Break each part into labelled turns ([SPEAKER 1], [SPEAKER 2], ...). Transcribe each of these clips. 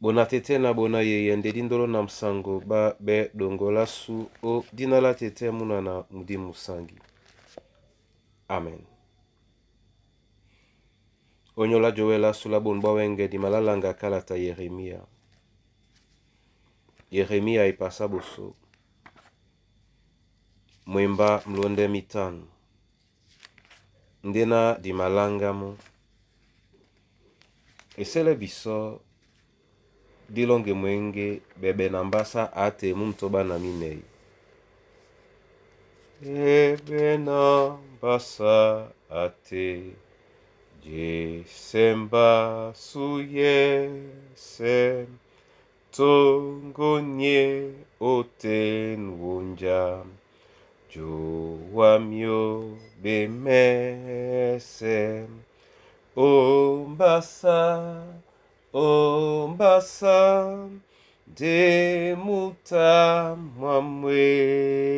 [SPEAKER 1] Bona tete na bona yeye ndedi ndolo na msango ba be dongola su o dinala tete muna na mudi musangi. Amen. Onyola joela sula bonba wenge di malalanga kalata Yeremia. Yeremia ipasa boso. Mwemba mlonde mitanu. Ndena di malanga mo. Esele biso dilonge mwenge bebe nambasa ate mumtoba na minei. Bebe nambasa ate Jesemba suye sem tongonye oten wonja joamyo bemesem ombasa demuta mwamwenom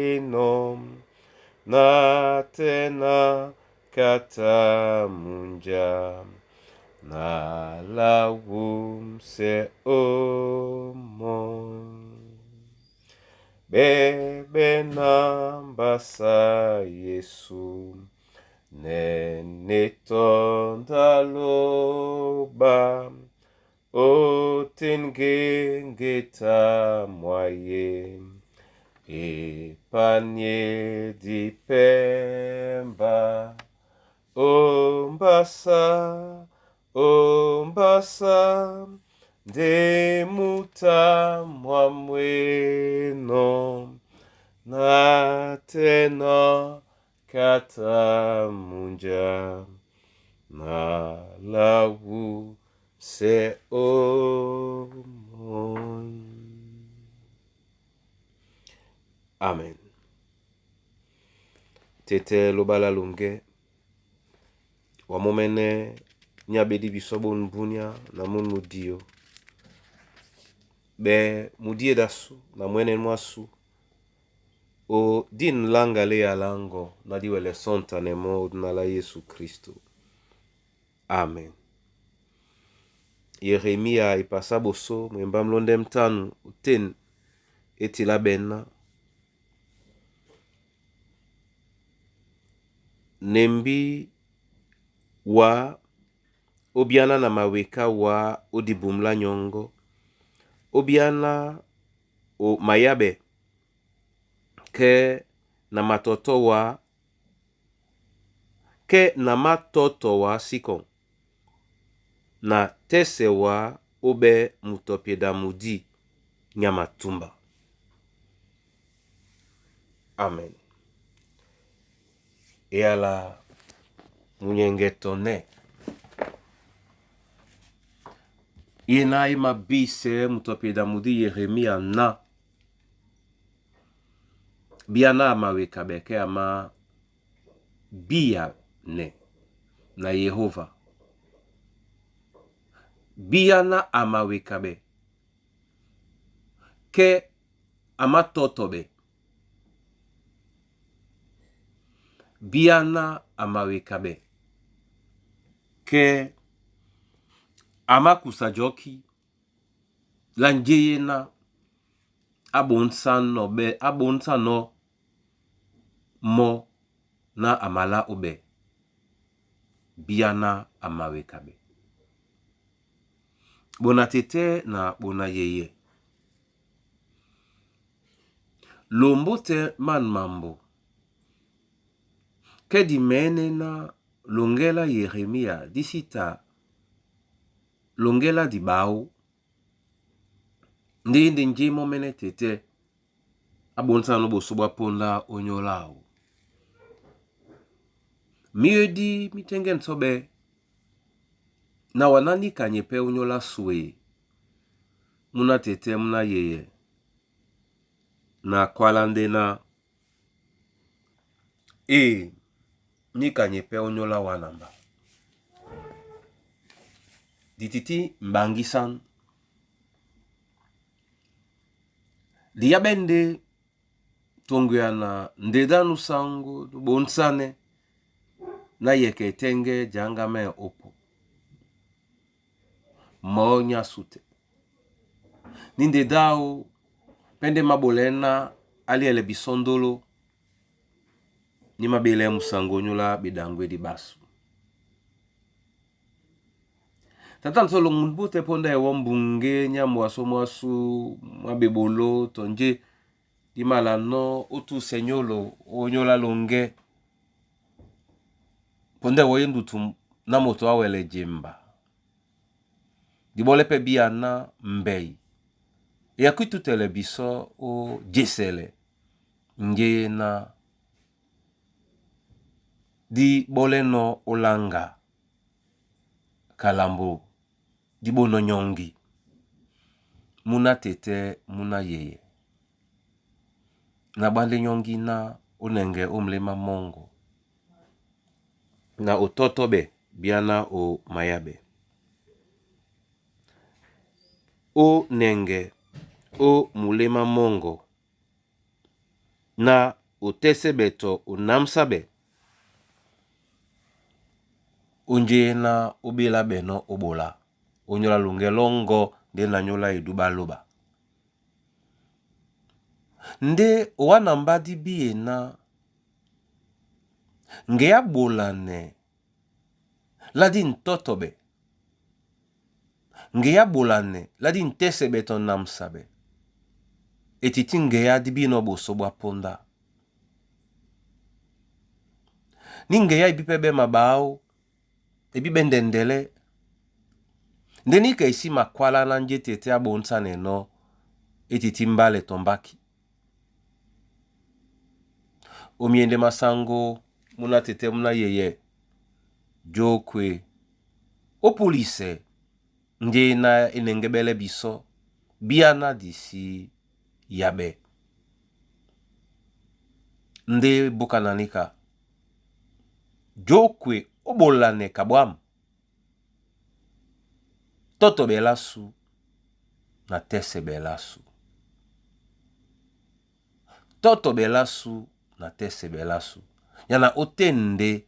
[SPEAKER 1] na tena kata munja na lawum se omon bebe nambasa Yesu nenetondaloba otengengeta mwaye epanye dipemba ombasa demuta mwamweno na tena kata munja na lawu se omon. Amen. Tete lobala lunge wamomene nyabedi bisobo nbunya na mun mudio be mudie dasu na mwene mwasu o din langa le alango na diwele sonta nemo na la Yesu Kristo. Amen. Yeremia ipasa boso mwemba mlonde mtanu uten etila benna nembi wa obiana na maweka wa odibumla nyongo obiana o mayabe ke na matoto wa sikon na tese wa obe mutopieda mudi nyamatumba. Amen. E ala munyengetone ina ima bise mutopieda mudi Yeremia na biana amaweka beke ama bia ne na Yehova biana amaweka be ke ama totobe biana amaweka be ke ama kusajoki lanjeye na abonsa no mo na amala obe biana amaweka be bona tete na bona yeye lombote man mambo ke di mene na longela Yeremia disita longela di bao ndi njimo mene tete abonsa no bosobwa ponda onyolao miedi mitengen sobe na wanani kanyepe unyola suwe muna tete muna yeye na kwalande na ni kanyepe unyola wanamba dititi mbangisan diabende tonguyana ndedanu sangu bonsane na yeketenge jangame opo monya sute ninde dao pende mabolena ali ele bisondolo ni mabele musango nyola bidangwe di basu. Tatan solo mbute ponda ya wambunge nyamu wasu mabebolo tonje di malano otu senyolo onyola longe ponda wayendu tu na moto awele jemba di bolepe biana mbei ya kutu telebiso o jesele nge na di boleno olanga kalambo di bono nyongi muna tete muna yeye na bande nyongi na unenge umlema mongo na ototobe biana o mayabe o nenge o mulema mongo na otesebeto onamsabe unje na obela beno obola onyola lungelongo de na nyola idubaloba nde wana mbadi biye na nge ya bolane ladi ntotobe nge ya bolane ladi ntesebeto namsabe etiti nge ya dibino bosobwa ponda ninge ya ibipebe mabao ebibe ndendele ndeni ka isi makwala na nje tete abonsa neno etiti mbale tombaki omiende masango muna tete muna yeye jokwe o police nje na enengebele biso biana disi yabe nde bukananika jokwe obolane kabwam toto belasu na tese belasu toto belasu na tese belasu yana otende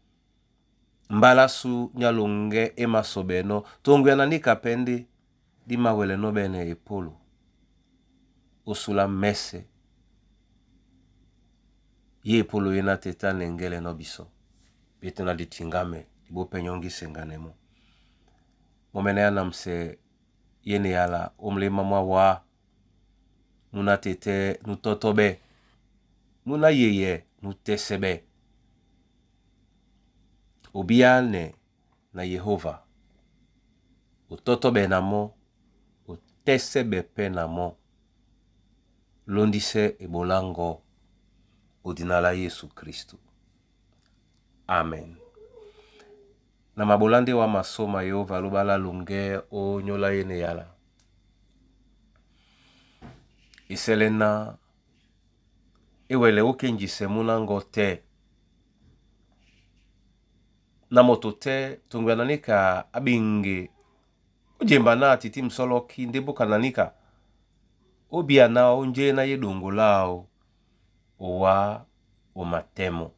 [SPEAKER 1] mbalasu nyalonge emasobeno tongwe nanika pende di mawele no bene epolo osula mese ye epolo yena teta nengele no biso betena di tingame bo penyongi senganemo momene ya namse yene yala omle mama wa muna tete nutotobe muna yeye nutesebe obiane na Yehova utotobe namo utesebe pe namo londise ebolango odinala Yesu Kristu. Amen. Na mabolande wa masoma Yehova lubala lunge o nyola yene yala iselena ewele okenjise munango te na motote tungwananika abinge ojemba na titi msoloki ndebo kananika obiana onje na yedongo lao owa omatemo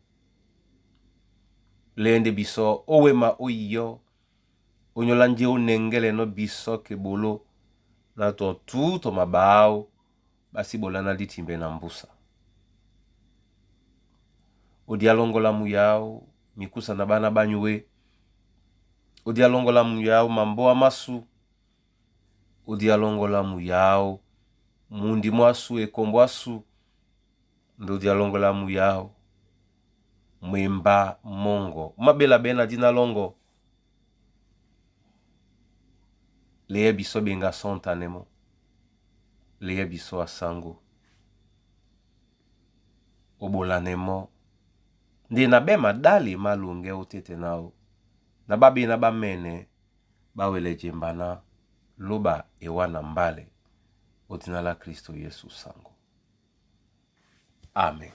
[SPEAKER 1] lende biso owema oyo onyola nje onengele no biso kebolo na to tuto mabao basi bolana ditimbe na mbusa odialongola muyao mikusa na bana banywe odialongola muyao mambo amasu odialongola muyao mundi mwasu ekombwasu ndo odialongola muyao mwemba mongo mabela bena dina longo leye biso benga sontanemo leye biso asango obolanemo ndi na bema dali malunge otete nao na babi na bamene bawele jembana loba ewana mbale otinala Kristo Yesu sango. Amen.